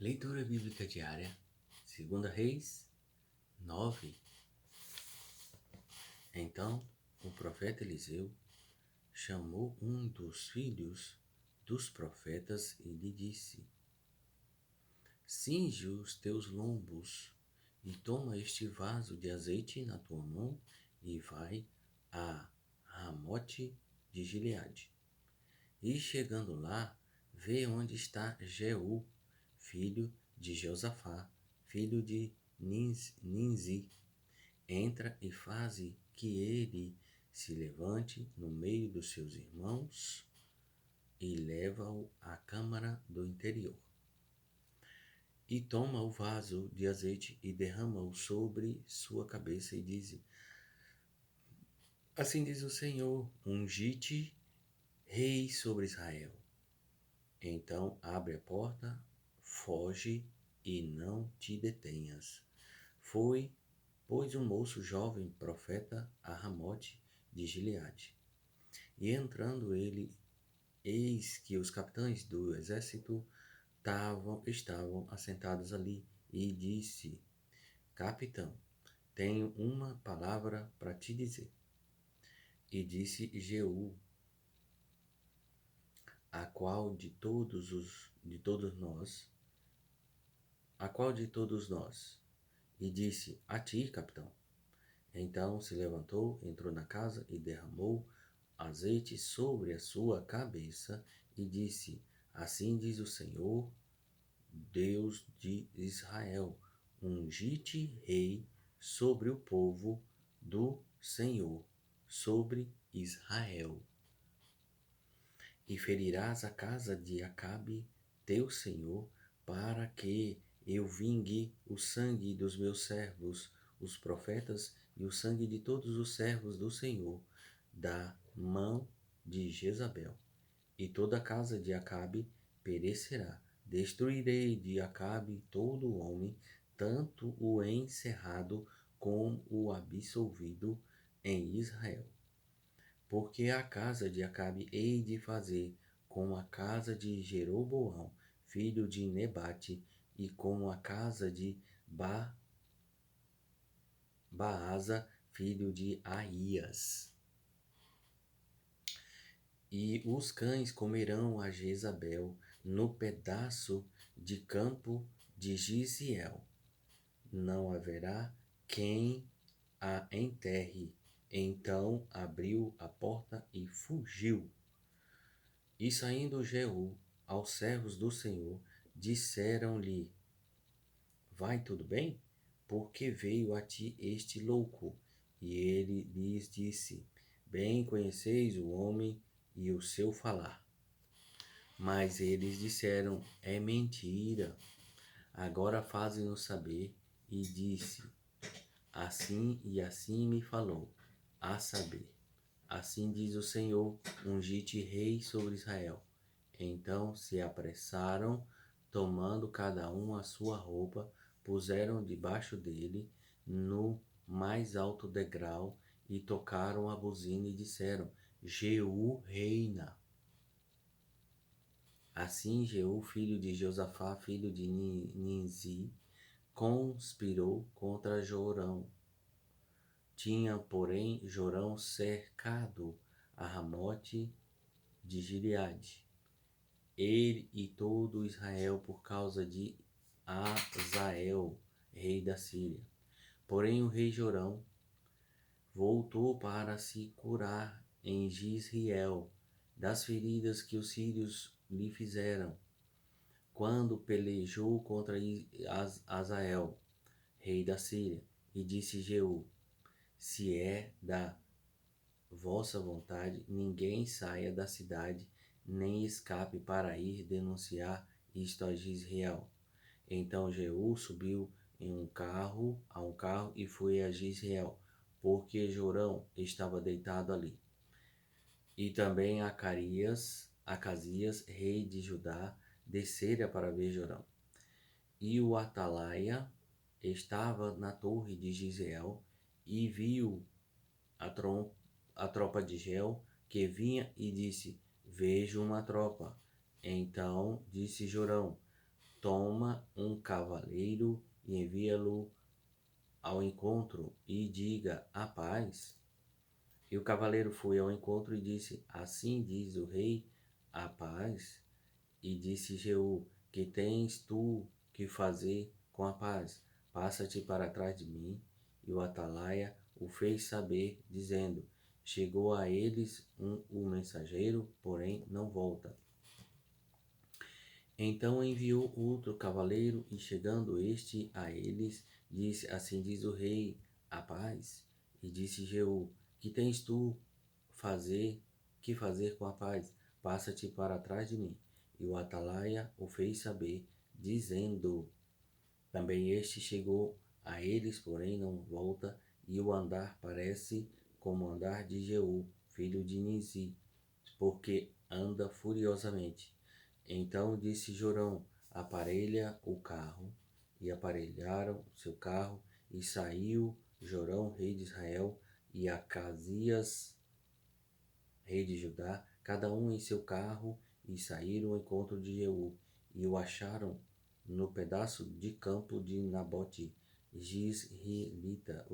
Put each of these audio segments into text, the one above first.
Leitura bíblica diária, 2 Reis 9. Então o profeta Eliseu chamou um dos filhos dos profetas e lhe disse: Cinge os teus lombos e toma este vaso de azeite na tua mão e vai a Ramote de Gileade. E chegando lá, vê onde está Jeú, filho de Josafá, filho de Ninzi. Entra e faze que ele se levante no meio dos seus irmãos e leva-o à câmara do interior. E toma o vaso de azeite e derrama-o sobre sua cabeça e diz: Assim diz o Senhor, ungi-te rei sobre Israel. Então abre a porta, foge e não te detenhas. Foi, pois, um moço jovem profeta a Ramote de Gileade. E entrando ele, eis que os capitães do exército estavam assentados ali, e disse: Capitão, tenho uma palavra para te dizer. E disse Jeú: A qual de todos nós? A qual de todos nós? E disse: A ti, capitão. Então se levantou, entrou na casa e derramou azeite sobre a sua cabeça e disse: Assim diz o Senhor, Deus de Israel: Ungi-te rei sobre o povo do Senhor, sobre Israel. E ferirás a casa de Acabe, teu senhor, para que eu vingue o sangue dos meus servos, os profetas, e o sangue de todos os servos do Senhor, da mão de Jezabel. E toda a casa de Acabe perecerá. Destruirei de Acabe todo o homem, tanto o encerrado como o absolvido em Israel. Porque a casa de Acabe hei de fazer com a casa de Jeroboão, filho de Nebate, e com a casa de Baasa, filho de Aías. E os cães comerão a Jezabel no pedaço de campo de Giziel. Não haverá quem a enterre. Então abriu a porta e fugiu. E saindo Jeú aos servos do Senhor, disseram-lhe: Vai tudo bem? Porque veio a ti este louco? E ele lhes disse: Bem conheceis o homem e o seu falar. Mas eles disseram: É mentira. Agora fazem-nos saber. E disse: Assim e assim me falou, a saber: Assim diz o Senhor, ungi-te rei sobre Israel. Então se apressaram, tomando cada um a sua roupa, puseram debaixo dele no mais alto degrau e tocaram a buzina e disseram: Jeú reina. Assim Jeú, filho de Josafá, filho de Ninzi, conspirou contra Jorão. Tinha, porém, Jorão cercado a Ramote de Gileade, ele e todo Israel, por causa de Azael, rei da Síria. Porém o rei Jorão voltou para se curar em Jizreel das feridas que os sírios lhe fizeram, quando pelejou contra Azael, rei da Síria. E disse Jeú: Se é da vossa vontade, ninguém saia da cidade, nem escape para ir denunciar isto a Jizreel. Então Jeú subiu a um carro e foi a Jizreel, porque Jorão estava deitado ali. E também Acasias, rei de Judá, descera para ver Jorão. E o atalaia estava na torre de Jizreel e viu a tropa de Geu que vinha e disse: Vejo uma tropa. Então disse Jorão: toma um cavaleiro e envia-lo ao encontro e diga a paz. E o cavaleiro foi ao encontro e disse: Assim diz o rei, a paz. E disse Jeú: Que tens tu que fazer com a paz? Passa-te para trás de mim. E o atalaia o fez saber, dizendo: Chegou a eles o mensageiro, porém não volta. Então enviou outro cavaleiro, e chegando este a eles, disse: Assim diz o rei, a paz. E disse Jeú: Que tens tu que fazer com a paz? Passa-te para trás de mim. E o atalaia o fez saber, dizendo: Também este chegou a eles, porém não volta, e o andar parece como o andar de Jeú, filho de Nizi, porque anda furiosamente. Então disse Jorão: Aparelha o carro. E aparelharam seu carro, e saiu Jorão, rei de Israel, e Acasias, rei de Judá, cada um em seu carro, e saíram ao encontro de Jeú, e o acharam no pedaço de campo de Nabote, os Gisraelita.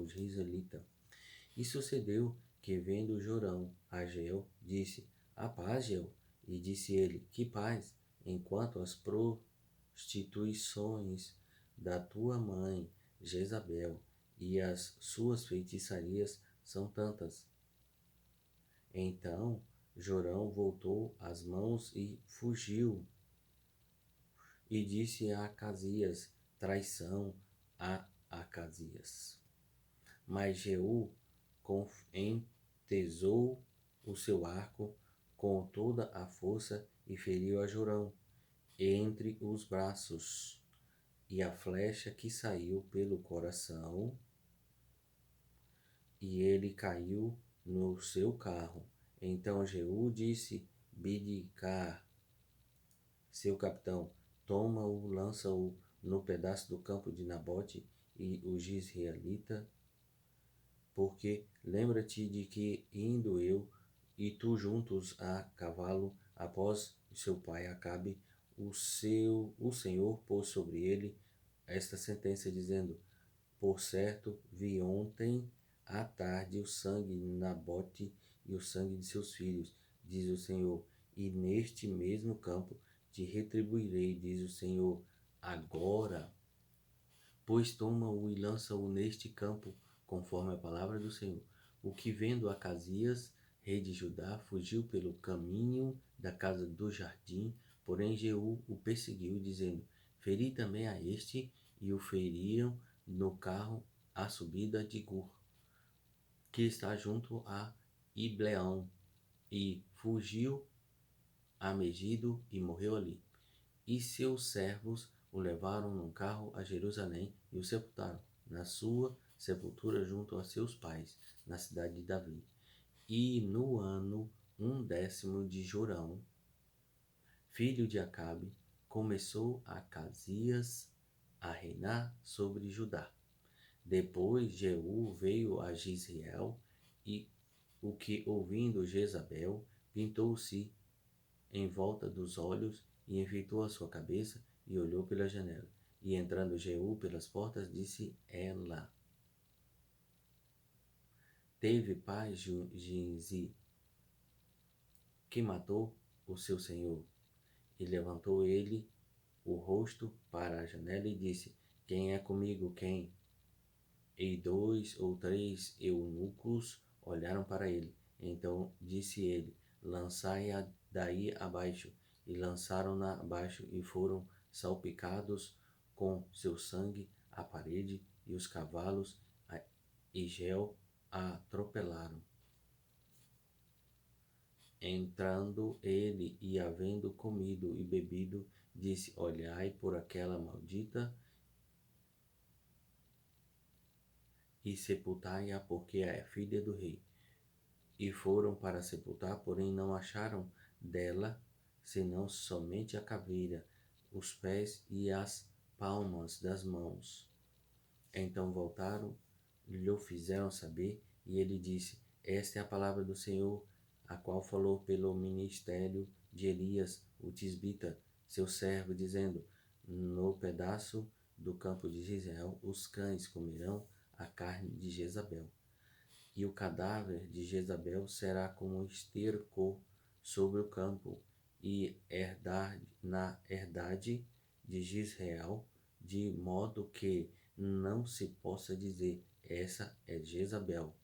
E sucedeu que, vendo Jorão a Jeel, disse: A paz, Jeel. E disse ele: Que paz, enquanto as prostituições da tua mãe Jezabel e as suas feitiçarias são tantas. Então Jorão voltou as mãos e fugiu, e disse a Acasias: Traição a Acasias. Mas Jeú entesou o seu arco com toda a força e feriu a Jorão entre os braços, e a flecha que saiu pelo coração, e ele caiu no seu carro. Então Jeú disse: Bidkar, seu capitão, toma-o, lança-o no pedaço do campo de Nabote e o Gisraelita, porque lembra-te de que, indo eu e tu juntos a cavalo após seu pai Acabe, o Senhor pôs sobre ele esta sentença, dizendo: Por certo, vi ontem à tarde o sangue de Nabote e o sangue de seus filhos, diz o Senhor, e neste mesmo campo te retribuirei, diz o Senhor. Agora, pois toma-o e lança-o neste campo, conforme a palavra do Senhor. O que, vendo Acasias, rei de Judá, fugiu pelo caminho da casa do jardim, porém Jeú o perseguiu, dizendo: Feri também a este, e o feriram no carro à subida de Gur, que está junto a Ibleão, e fugiu a Megido e morreu ali. E seus servos o levaram num carro a Jerusalém e o sepultaram na sua sepultura junto a seus pais, na cidade de Davi. E no ano 10º de Jorão, filho de Acabe, começou Acasias a reinar sobre Judá. Depois Jeú veio a Gisrael, e o que, ouvindo Jezabel, pintou-se em volta dos olhos, e enfeitou a sua cabeça, e olhou pela janela. E entrando Jeú pelas portas, disse ela: Teve paz Ginzi, que matou o seu senhor. E levantou ele o rosto para a janela e disse: Quem é comigo? Quem? E 2 ou 3 eunucos olharam para ele. Então disse ele: Lançai-a daí abaixo. E lançaram-na abaixo, e foram salpicados com seu sangue a parede e os cavalos, e Gel a atropelaram. Entrando ele e havendo comido e bebido, disse: Olhai por aquela maldita e sepultai-a, porque é filha do rei. E foram para sepultar, porém não acharam dela, senão somente a caveira, os pés e as palmas das mãos. Então voltaram, lhe fizeram saber, e ele disse: Esta é a palavra do Senhor, a qual falou pelo ministério de Elias, o tisbita, seu servo, dizendo: No pedaço do campo de Gisel, os cães comerão a carne de Jezabel, e o cadáver de Jezabel será como esterco sobre o campo, e na herdade de Gisrael, de modo que não se possa dizer: essa é Jezabel,